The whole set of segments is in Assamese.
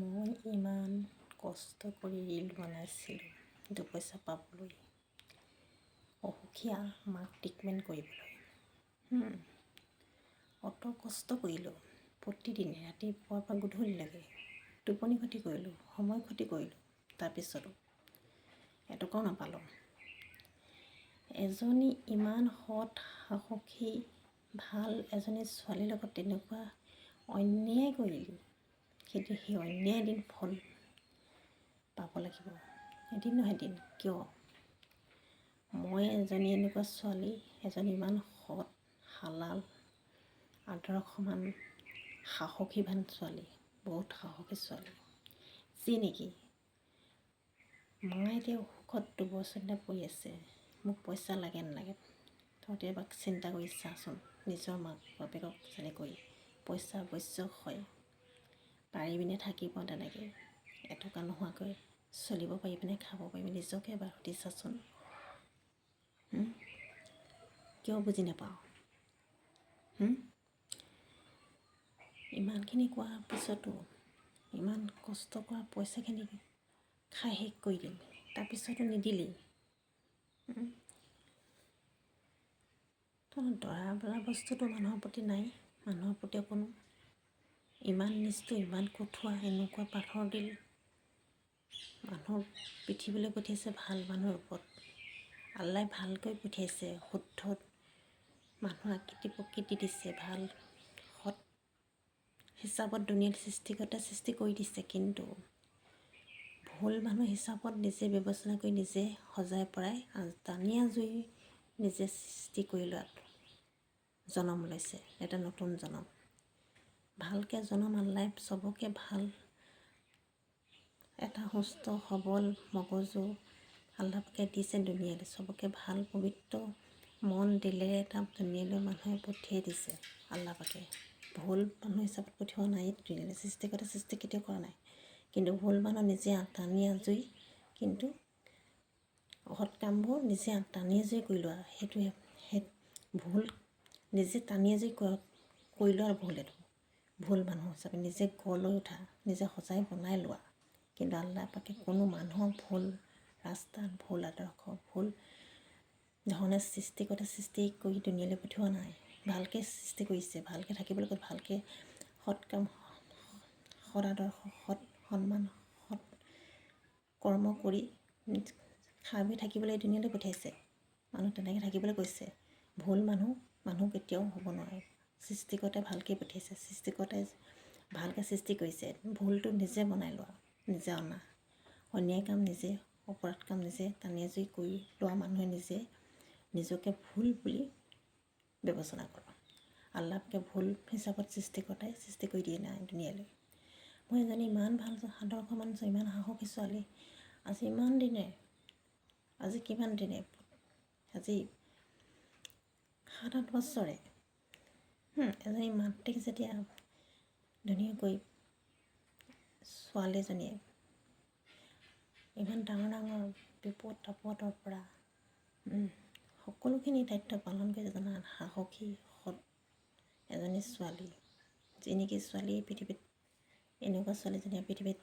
মই ইমান কষ্ট কৰি ৰীল বনাইছিলোঁ 2 পইচা পাবলৈ, অসুখীয়া মাক ট্ৰিটমেণ্ট কৰিবলৈ। অত কষ্ট কৰিলোঁ প্ৰতিদিনে, ৰাতিপুৱাৰ পৰা গধূলিলৈকে। টোপনি ক্ষতি কৰিলোঁ, সময় ক্ষতি কৰিলোঁ, তাৰপিছতো এটকাও নাপালোঁ। এজনী ইমান সৎ সাহসী ভাল এজনী ছোৱালীৰ লগত তেনেকুৱা অন্যায় কৰিলোঁ, কিন্তু সেই অন্যায় এদিন ফল পাব লাগিব, এদিন নহয় এদিন। কিয় মই এজনী এনেকুৱা ছোৱালী, এজনী ইমান সৎ হালাল আদৰ্শমান সাহসীৱান ছোৱালী, বহুত সাহসী ছোৱালী, যি নেকি মায়ে এতিয়া অসুখত 2 বছৰ দিনা পৰি আছে। মোক পইচা লাগে নালাগে, তহঁতে এবাৰ চিন্তা কৰি চাচোন। নিজৰ মাক বাপেকক যেনেকৈ পইচা আৱশ্যক হয়, পাৰিবিনে থাকিব তেনেকৈ? এটকা নোহোৱাকৈ চলিব পাৰিবিনে, খাব পাৰিবি? নিজকে এবাৰ সুধি চাচোন। কিয় বুজি নাপাওঁ? ইমানখিনি কোৱাৰ পিছতো, ইমান কষ্ট কৰা পইচাখিনি খাই শেষ কৰি দিলি, তাৰপিছতো নিদিলি। দৰা বোলা বস্তুটো মানুহৰ প্ৰতি নাই, মানুহৰ প্ৰতি অকণো। ইমান নিষ্ঠুৰ, ইমান কঠোৰ, এনেকুৱা পাথৰ দিল মানুহ পৃথিৱীলৈ পঠিয়াইছে ভাল মানুহৰ ওপৰত। আল্লাই ভালকৈ পঠিয়াইছে, শুদ্ধ মানুহ আকৃতি প্ৰকৃতি দিছে, ভাল সৎ হিচাপত দুনিয়াত সৃষ্টি কৰি দিছে। কিন্তু ভুল মানুহ হিচাপত নিজে বিবেচনা কৰি নিজে সজাই পৰাই টানি আজুৰি নিজে সৃষ্টি কৰি লোৱাত জনম লৈছে, এটা নতুন জনম। ভালকৈ জনম আল্লাই চবকে ভাল এটা সুস্থ সবল মগজু আল্লাহকে দিছে দুনিয়ালৈ, চবকে ভাল পবিত্ৰ মন দিলেৰে এটা দুনিয়ালৈ মানুহে পঠিয়াই দিছে আল্লাহকে। ভুল মানুহ হিচাপত পঠিওৱা নাই দুনিয়ালৈ, সৃষ্টিকৰ্তা সৃষ্টি কেতিয়াও কৰা নাই। কিন্তু ভুল মানুহ নিজে টানি আজুৰি, কিন্তু সৎ কামবোৰ নিজে টানি আজুৰি কৰি লোৱা, সেইটোৱে সেই ভুল নিজে টানি আজুৰি কৰি লোৱাৰ ভুল। এইটো ভুল মানুহ হিচাপে নিজে গঢ় লৈ উঠা, নিজে সজাই বনাই লোৱা। কিন্তু আল্লাহ পাকে কোনো মানুহক ভুল ৰাস্তাত, ভুল আদৰ্শ, ভুল ধৰণে সৃষ্টিকৰ্তা সৃষ্টি কৰি দুনিয়ালৈ পঠিওৱা নাই। ভালকৈ সৃষ্টি কৰিছে, ভালকৈ থাকিবলৈ কৈ, ভালকৈ সৎ কাম, সৎ আদৰ্শ, সৎ সন্মান, সৎ কৰ্ম কৰি খাই বৈ থাকিবলৈ দুনিয়ালৈ পঠিয়াইছে। মানুহ তেনেকৈ থাকিবলৈ কৈছে। ভুল মানুহ কেতিয়াও হ'ব নোৱাৰে। সৃষ্টিকৰ্তাই ভালকৈ পঠিয়াইছে, সৃষ্টিকৰ্তাই ভালকৈ সৃষ্টি কৰিছে। ভুলটো নিজে বনাই লোৱা, নিজে অনা, অন্যায় কাম নিজে, অপৰাধ কাম নিজে টানি আজুৰি কৰি লোৱা মানুহে নিজকে ভুল বুলি বিবেচনা কৰা। আল্লাহকে ভুল হিচাপত সৃষ্টিকৰ্তাই সৃষ্টি কৰি দিয়ে নাই দুনিয়ালৈ। মই এজনী ইমান ভাল আদৰ্শমান, ইমান সাহসী ছোৱালী, আজি কিমান দিনে, আজি 7-8 বছৰে এজনী মাতৃক যেতিয়া ধুনীয়াকৈ ছোৱালীজনীয়ে ইমান ডাঙৰ বিপদ আপদৰ পৰা সকলোখিনি দায়িত্ব পালন কৰি জনা সাহসী সৎ এজনী ছোৱালী, যি নেকি ছোৱালী পৃথিৱীত, এনেকুৱা ছোৱালীজনীয়ে পৃথিৱীত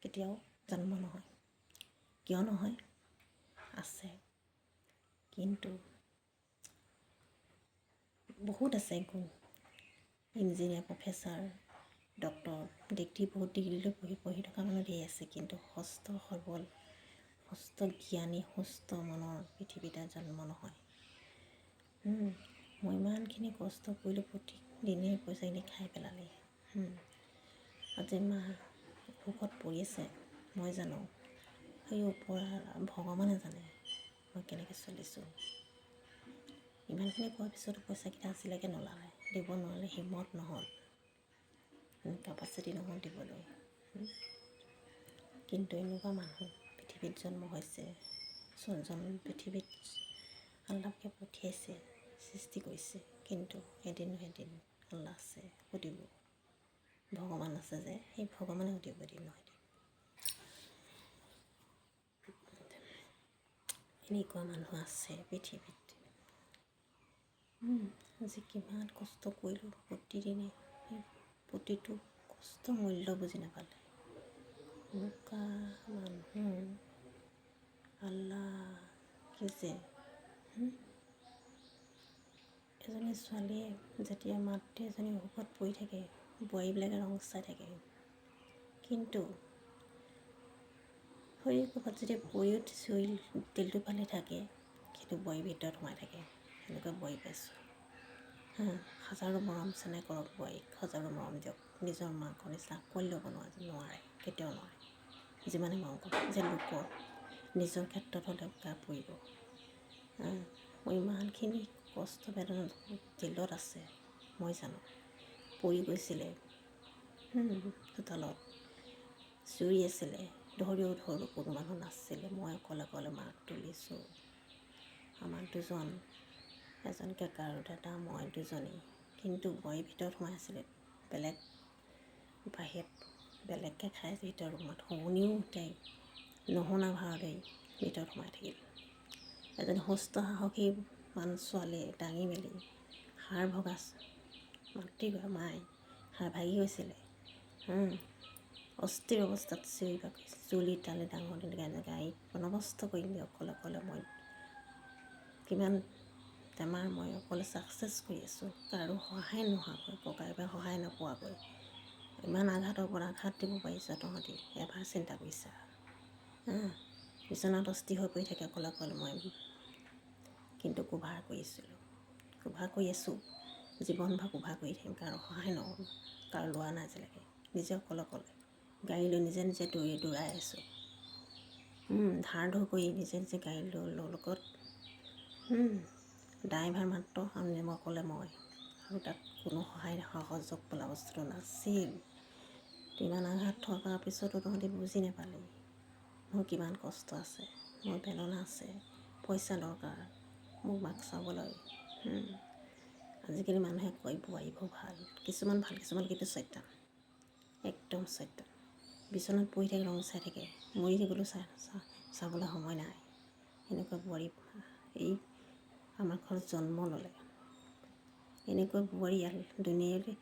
কেতিয়াও জন্ম নহয়। কিয় নহয়? আছে, কিন্তু বহুত আছে গুণ। ইঞ্জিনিয়াৰ, প্ৰফেচাৰ, ডক্তৰ, বহুত ডিগ্ৰীলৈ পঢ়ি থকা মানুহ ধেৰ আছে, কিন্তু সুস্থ সবল, সুস্থ জ্ঞানী, সুস্থ মনৰ পৃথিৱীতে জন্ম নহয়। মই ইমানখিনি কষ্ট কৰিলোঁ, প্ৰতিদিনে পইচাখিনি খাই পেলালে। আজি মা অসুখত পৰি আছে, মই জানো, সেই ওপৰ ভগৱানে জানে মই কেনেকৈ চলিছোঁ। ইমানখিনি কোৱাৰ পিছতো পইচাকেইটা আজিলৈকে নোলালে, দিব নোৱাৰিলে, হিম্মত নহ'ল, কেপাচিটি নহ'ল দিবলৈ। কিন্তু এনেকুৱা মানুহ পৃথিৱীত জন্ম হৈছে, পৃথিৱীত আল্লাহকে পঠিয়াইছে, সৃষ্টি কৰিছে। কিন্তু এদিন নহয় এদিন আল্লাহ আছে, সুধিব। ভগৱান আছে যে, সেই ভগৱানে সুধিব এদিন নহয় এদিন। এনেকুৱা মানুহ আছে পৃথিৱীত। আজি কিমান কষ্ট কৰিলোঁ প্ৰতিদিনে, সেই প্ৰতিটো কষ্ট মূল্য বুজি নাপালে। বোকা মানুহ, আল্লাহ কি যে। এজনী ছোৱালীয়ে যেতিয়া মাতৃ এজনী অসুখত পৰি থাকে, বোৱাৰীবিলাকে ৰং চাই থাকে, কিন্তু শৰীৰ ক'ৰবাত যদি পৰিও চুই তেলটো ফালি থাকে, সেইটো বোৱাৰীৰ ভিতৰত সোমাই থাকে। সেনেকুৱা বোৱাৰী পাইছোঁ। হাজাৰো মৰম চেনেহ কৰক বোৱাৰীক, হাজাৰো মৰম দিয়ক, নিজৰ মাকৰ নিচিনা কৰি ল'ব নোৱাৰে, কেতিয়াও নোৱাৰে। যিমানে মৰম কৰক, যে লোকৰ নিজৰ ক্ষেত্ৰত হ'লেও গা পৰিব। মই ইমানখিনি কষ্ট বেদনা জেলত আছে, মই জানো। পৰি গৈছিলে চোতালত, চুৰি আছিলে, ধৰিও কোনো মানুহ নাছিলে, মই অকলে মাক তুলিছোঁ। আমাৰ দুজন, এজন কেঁকা আৰু দাদা, মই দুজনী। কিন্তু বোৱাৰীৰ ভিতৰত সোমাই আছিলে, বেলেগ বাহিৰত বেলেগকৈ খাই ভিতৰত ৰুমত শুনিও তাই নুশুনা ভাওতেই ভিতৰত সোমাই থাকিল। এজনী সুস্থ সাহসী ছোৱালীয়ে দাঙি মেলি হাড় ভগা মায়ে হাড় ভাগি গৈছিলে। অস্থিৰ অৱস্থাত চিঞৰি বাগৰিছে, চুলি তালি ডাঙৰ তেনেকৈ গাড়ীত বন্দবস্ত কৰি মেলি অকলে মই কিমান বেমাৰ মই অকলে ছাকচেছ কৰি আছোঁ, কাৰো সহায় নোহোৱাকৈ, ককাইৰ সহায় নোপোৱাকৈ। ইমান আঘাতৰ ওপৰত আঘাত দিব পাৰিছ তহঁতি, এবাৰ চিন্তা কৰিছা? বিচনাত অস্থিৰ হৈ পৰি থাকে অকলে মই, কিন্তু কুভাৰ কৰিছিলোঁ, কুভাৰ কৰি আছোঁ, জীৱনভৰ কুভাৰ কৰি থাকিম, কাৰো সহায় নকৰোঁ, কাৰো লোৱা নাই আজিলৈকে, নিজে অকলে গাড়ী লৈ নিজে দৌৰাই আছোঁ। ধাৰ ধৰ কৰি নিজে গাড়ী লৈ লগত ড্ৰাইভাৰ মাত্ৰ, আৰু মই আৰু তাত কোনো সহযোগ বোলা বস্তুটো নাছিল। ইমান আঘাত থকাৰ পিছতো তহঁতি বুজি নাপালি মোৰ কিমান কষ্ট আছে, মোৰ বেদনা আছে, পইচা দৰকাৰ মোক মাক চাবলৈ। আজিকালি মানুহে কয় বোৱাৰীবোৰ ভাল, কিছুমান ভাল, কিছুমান কিন্তু চৈতান, একদম চৈতান। বিচনাত পৰি থাকে, ৰং চাই থাকে, মৰি থাকিলেও চাবলৈ সময় নাই। এনেকুৱা বোৱাৰী এই আমাৰ ঘৰত জন্ম ল'লে। এনেকুৱা বোৱাৰী দুনিয়ালৈ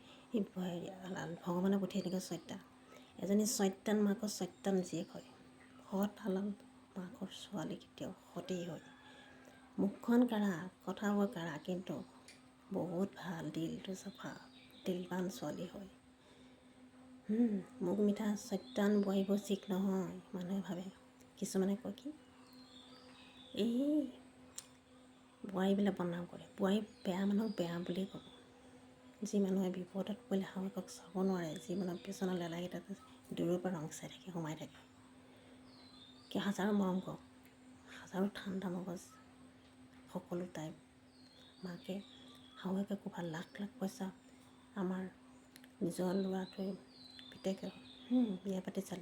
ভগৱানে পঠিয়াই এনেকুৱা চৈতান। এজনী চৈতান মাকৰ চৈতান জীয়েক হয়। সৎ হালাল মাকৰ ছোৱালী কেতিয়াও সতেই হয়। মুখখন কাঢ়া, কথাবোৰ কাঢ়া, কিন্তু বহুত ভাল, দিলটো চাফা, দিলবান ছোৱালী হয়। মুখ মিঠা চৈতান বোৱাৰীবোৰ ঠিক নহয়, মানুহে ভাবে। কিছুমানে কয় কি এই বোৱাৰীবিলাক বদনাম কৰে, বোৱাৰী বেয়া মানুহক বেয়া বুলিয়ে ক'ব। যি মানুহে বিপদত পৰিলে শাহুৱেকক চাব নোৱাৰে, যি মানুহে পিছনৰ লেলাকেইটাত দূৰৰ পৰা ৰং চাই থাকে, সোমাই থাকে, কি হাজাৰো মৰম কৰক, হাজাৰো ঠাণ্ডা মগজ, সকলো টাইপ মাকে শাহুৱেকে ক'ৰবাত লাখ পইচা, আমাৰ নিজৰ ল'ৰাটোৱে পিতেকে বিয়া পাতিছে,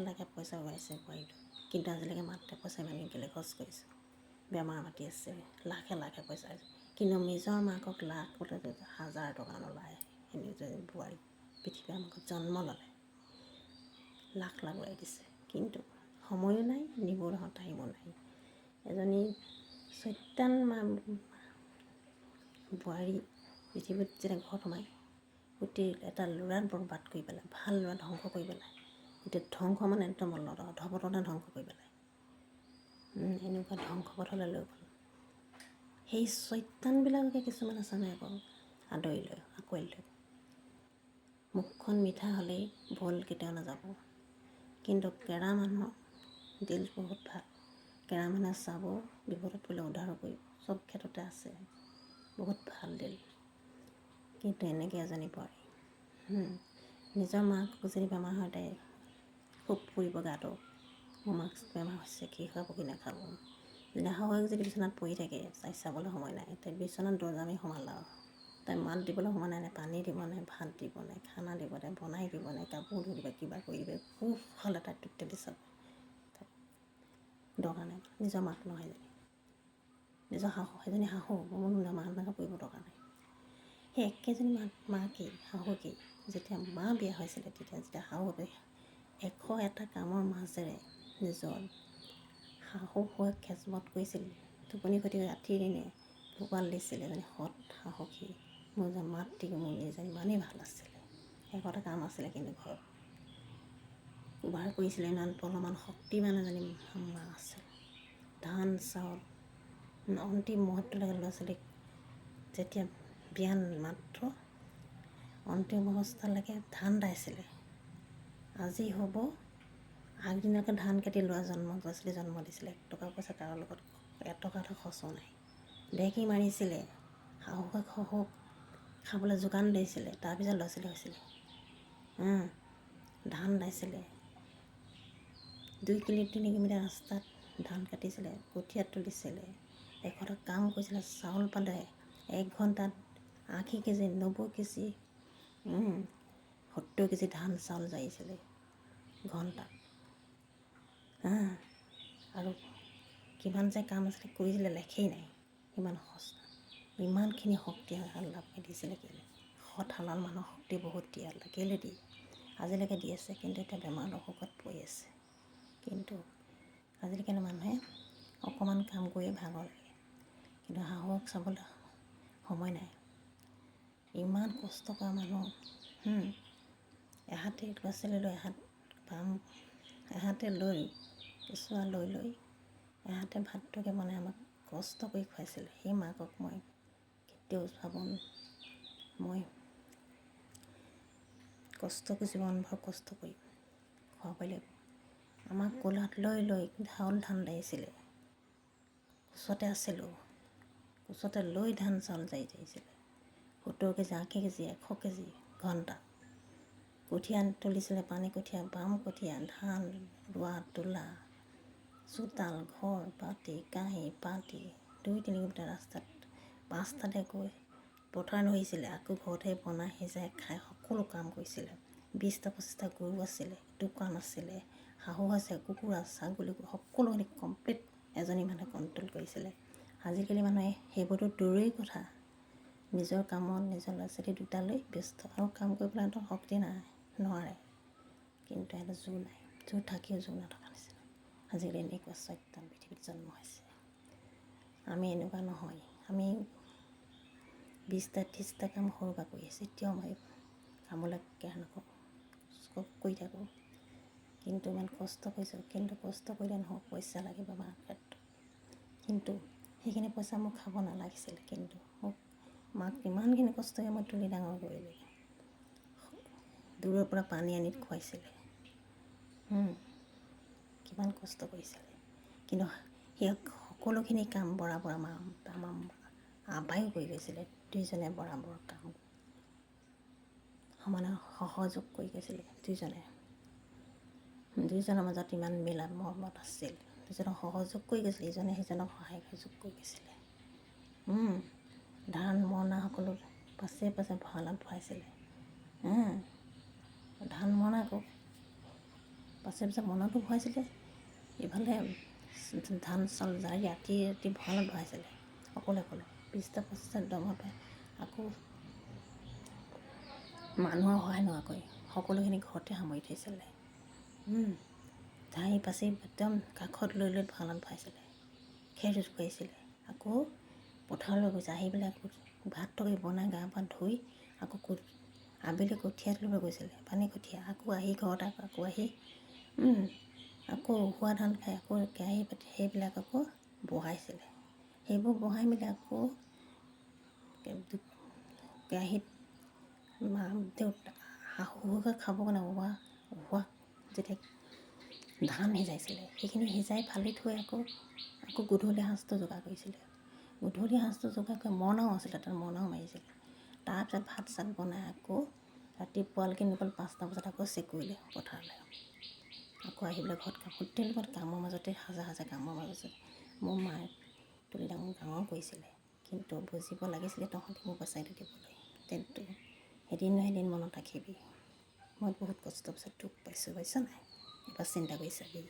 লাখে পইচা উৰাইছে বোৱাৰীটো, কিন্তু আজিলৈকে মাতে পইচা ইমানকৈ কেলৈ খৰচ কৰিছে, বেমাৰ মাতি আছে, লাখে পইচা, কিন্তু নিজৰ মাকক লাখ বোলে 1000 টকা নোলায়। এনেদৰে বোৱাৰী পৃথিৱীৰ আমাক জন্ম ল'লে, লাখ উৰাই দিছে, কিন্তু সময়ো নাই, নিবৰ টাইমো নাই। এজনী চৈতান বোৱাৰী পৃথিৱীত যেতিয়া ঘৰত সোমায়, গোটেই এটা ল'ৰা বৰবাদ কৰি পেলাই, ভাল ল'ৰা ধ্বংস কৰি পেলাই, গোটেই ধ্বংস মানে একদম অধপতনে ধ্বংস কৰি পেলাই, এনেকুৱা ধ্বংস পথলৈ লৈ গ'ল। সেই চৈতানবিলাককে কিছুমান আছে নাই আকৌ আদৰি লয়, আঁকোৱালি লয়। মুখখন মিঠা হ'লেই ভুল কেতিয়াও নাযাব, কিন্তু কেৰা মানুহৰ দিল বহুত ভাল। কেৰা মানুহে চাব, বিপদত পৰিলে উদ্ধাৰ কৰিব, চব ক্ষেত্ৰতে আছে, বহুত ভাল দিল। কিন্তু এনেকৈ এজনী বোৱাৰী নিজৰ মাক যদি বেমাৰ হয়, তাই খুব ফুৰিব গাটো, মোৰ মাক বেমাৰ হৈছে, কি খাব কি নাখাব। যদি শাহুৱেক যদি বিচনাত পৰি থাকে, তাই চাবলৈ সময় নাই, তাই বিচনাত দৰ্জামে সোমালা, তাই মাত দিবলৈ সময় নাই, পানী দিব নাই, ভাত দিব নাই, খানা দিব নাই, বনাই দিব নাই, কাপোৰ ধুই দিব, কিবা কৰি দিব, খুব হ'লে তাই টুটেলি চাব, তাই দৰকাৰ নাই, নিজৰ মাক নহয় এজনী, নিজৰ সেইজনী শাহু মোৰ মাক পৰিব দৰকাৰ নাই। সেই একেজনী মাকেই শাহুৱেকেই যেতিয়া মা বিয়া হৈছিলে, যেতিয়া শাহুৱে 101টা কামৰ মাজেৰে নিজৰ শাহুৱেক খেজমত কৰিছিল, টোপনি ক্ষতি ৰাতি দিনে পোহপাল দিছিলে, এজনী সৎ সাহসী, মোৰ যে মাতৃ মোৰ এজনী ইমানেই ভাল আছিলে। শেষতে কাম আছিলে কিন্তু ঘৰত ব্যৱহাৰ কৰিছিলে। ইমান অলপমান শক্তিমান এজনী মা আছিল। ধান চাউল অন্তিম মুহূৰ্তলৈকে ল'ৰা ছোৱালীক যেতিয়া বিয়া মাত্ৰ অন্তিম অৱস্থালৈকে ধান দাইছিলে। আজি হ'ব আগদিনাকে ধান কাটি ল'ৰা ছোৱালী জন্ম দিছিলে। 1 টকা পইচা কাৰো লগত এটকা এটা খৰচ নাই। ঢেঁকী মাৰিছিলে, শহুক খাবলৈ যোগান দিছিলে, তাৰপিছত ল'ৰা ছোৱালী হৈছিলে। ধান দাইছিলে, 2 কিলোমিটাৰ ৰাস্তাত ধান কাটিছিলে, কঠীয়া তুলিছিলে, এশটা কাম কৰিছিলে, চাউল পালে 1 ঘণ্টাত 80 কেজি 90 কেজি 70 কেজি ধান চাউল যাইছিলে ঘণ্টাত। আৰু কিমান যে কাম আছিলে কৰিছিলে লেখেই নাই। ইমানখিনি শক্তি আল্লাহে দিছিলে। কেলৈ সৎ হালাল মানুহৰ শক্তি বহুত দিয়ে আল্লাহ। কেলৈ দিয়ে আজিলৈকে দি আছে, কিন্তু এতিয়া বেমাৰ অসুখত পৰি আছে। কিন্তু আজিকালি মানুহে অকণমান কাম কৰিয়ে ভাগৰ লাগে, কিন্তু শাহুক চাবলৈ সময় নাই। ইমান কষ্ট কৰা মানুহ, এহাতে ল'ৰা ছোৱালী লৈ এহাতে লৈ কেঁচুৱা লৈ এহাতে ভাতটোকে বনাই আমাক কষ্ট কৰি খুৱাইছিলে। সেই মাকক মই কেতিয়াও মই কষ্ট কৰি জীৱনভৰ কষ্ট কৰি খুৱাব লাগিব। আমাক কোলাত লৈ ধান দাইছিলে। কোচতে আছিলোঁ, কোচতে লৈ ধান চাউল যাইছিলে। 70 কেজি 80 কেজি 100 কেজি ঘণ্টাত কঠীয়া তুলিছিলে। পানী কঠীয়া, বাম কঠীয়া, ধান ৰোৱা তোলা, চোতাল ঘৰ পাতি কাঁহী পাতি 2 কিলোমিটাৰ ৰাস্তাত 5টাতে গৈ পথাৰ ধৰিছিলে। আকৌ ঘৰতে বনাই সিজাই খাই সকলো কাম কৰিছিলে। 20টা 25টা গৰু আছিলে, দোকান আছিলে, শাহু আছে, কুকুৰা ছাগলী সকলোখিনি কমপ্লিট এজনী মানুহে কণ্ট্ৰল কৰিছিলে। আজিকালি মানুহে সেইবোৰতো দূৰৰেই কথা, নিজৰ কামত নিজৰ ল'ৰা ছোৱালী দুটালৈ ব্যস্ত আৰু কাম কৰিবলৈ সিহঁতৰ শক্তি নাই, নোৱাৰে। কিন্তু সিহঁতৰ জোৰ নাই, জোৰ থাকিও জোৰ নথকা নিচিনা। আজিকালি এনেকুৱা চৈতান পৃথিৱীত জন্ম হৈছে। আমি এনেকুৱা নহয়। আমি 20টা 30টা কাম সৰুকৈ কৰি আছোঁ। এতিয়াও মই কামলৈ কেয়াৰ নকৰোঁ, চব কৰি থাকোঁ। কিন্তু ইমান কষ্ট কৰিছোঁ, কিন্তু কষ্ট কৰিলে নহ'ব, পইচা লাগিব মাৰ্কেটত। কিন্তু সেইখিনি পইচা মোক খাব নালাগিছিলে, কিন্তু মাক ইমানখিনি কষ্ট কৰি মই তুলি ডাঙৰ কৰিলোঁ। দূৰৰ পৰা পানী আনি খুৱাইছিলে, কিমান কষ্ট কৰিছিলে। কিন্তু সেই সকলোখিনি কাম বৰাবৰ আমাৰ আবায়ো কৰি গৈছিলে। দুইজনে বৰাবৰ কাম সমানে সহযোগ কৰি গৈছিলে। দুইজনৰ মাজত ইমান মিলা মৰমত আছিল। দুজনক সহযোগ কৰি গৈছিলে, ইজনে সিজনক সহায় সুযোগ কৰি গৈছিলে। ধান মৰণা সকলো পাছে ভঁৰালত ভৰাইছিলে। ধান মৰণা আকৌ পাছে মৰণাটো ভৰাইছিলে। ইফালে ধান চাউল জাৰি ৰাতি ভঁৰালত ভৰাইছিলে অকলে 20টা 25টা দৰমহা পায়। আকৌ মানুহৰ সহায় নোহোৱাকৈ সকলোখিনি ঘৰতে সামৰি থৈছিলে। ধাৰি পাচি একদম কাষত লৈ ভঁৰালত ভৰাইছিলে। খেৰ খুৱাইছিলে। আকৌ পথাৰলৈ গৈছে, আহি পেলাই আকৌ ভাত তৰকাৰি বনাই গা পা ধুই আকৌ আবেলি কঠীয়া তুলিব গৈছিলে, পানী কঠীয়া। আকৌ আহি ঘৰত আকৌ আহি আকৌ উখোৱা ধান খাই আকৌ কেৰাহী পাতি সেইবিলাক আকৌ বহাইছিলে। সেইবোৰ বহাই মেলি আকৌ কেৰাহীত শাহুকে খাবৰ কাৰণে উহোৱা যেতিয়া ধান সিজাইছিলে, সেইখিনি সিজাই ফালি থৈ আকৌ গধূলি সাঁজটো যোগাৰ কৰিছিলে। গধূলি সাঁজটো যোগাৰ কৰি মৰণাও আছিলে, তাত মৰণাও মাৰিছিলে। তাৰপিছত ভাত চাত বনাই আকৌ ৰাতিপুৱালৈকে নিবলৈ 5টা বজাত আকৌ চেকুৰিলে পথাৰলৈ। আকৌ আহি পেলাই ঘৰত গোটেই লগত কামৰ মাজতে হাজাৰ কামৰ মাজতে মোৰ মায়ে তুলি ডাঙৰ কৰিছিলে। কিন্তু বুজিব লাগিছিলে তহঁতি মোৰ পইচাটো দিবলৈ, কিন্তু এদিন নহয় এদিন মনত ৰাখিবি। মই বহুত কষ্ট পাইছোঁ, দুখ পাইছোঁ, পাইছ নাই? এবাৰ চিন্তা কৰি চাবি।